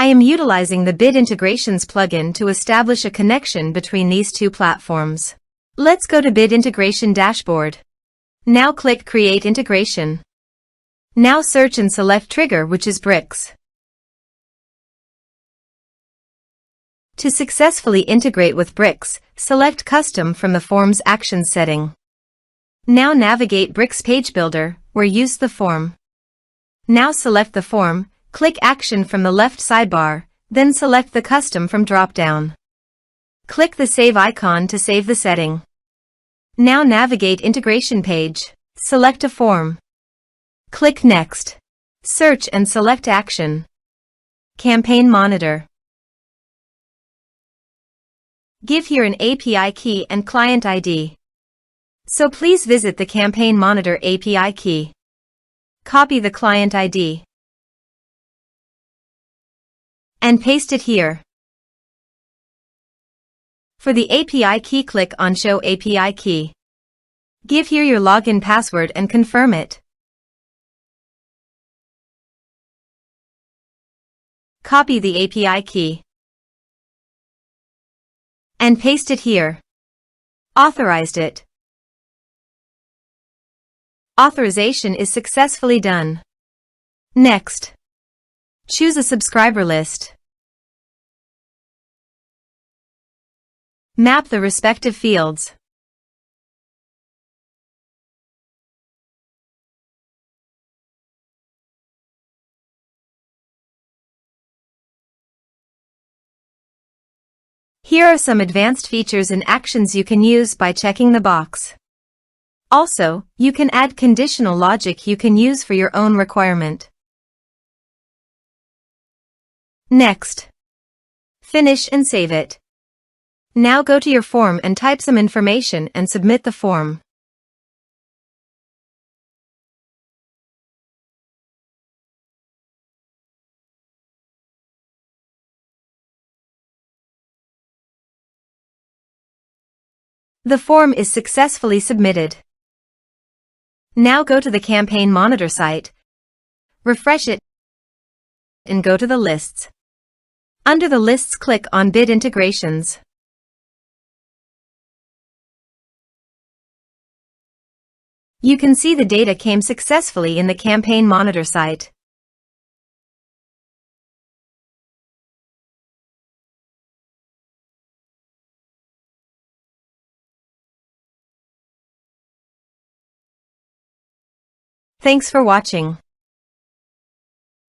I am utilizing the Bid Integrations plugin to establish a connection between these two platforms. Let's go to Bid Integration Dashboard. Now click Create Integration. Now search and select trigger, which is bricks. To successfully integrate with bricks, select Custom from the Form's Actions setting. Now navigate Bricks Page Builder, where use the form. Now select the form, click Action from the left sidebar, then select the Custom from drop-down. Click the Save icon to save the setting. Now navigate Integration page, select a form. Click Next. Search and select Action. Campaign Monitor. Give here an API key and client ID. So please visit the Campaign Monitor API key. Copy the client ID and paste it here. For the API key, click on Show API Key. Give here your login password and confirm it. Copy the API key and paste it here. Authorized it. Authorization is successfully done. Next, choose a subscriber list. Map the respective fields. Here are some advanced features and actions you can use by checking the box. Also, you can add conditional logic you can use for your own requirement. Next, finish and save it. Now go to your form and type some information and submit the form. The form is successfully submitted. Now go to the Campaign Monitor site, refresh it, and go to the lists. Under the lists, click on Bid Integrations. You can see the data came successfully in the Campaign Monitor site. Thanks for watching.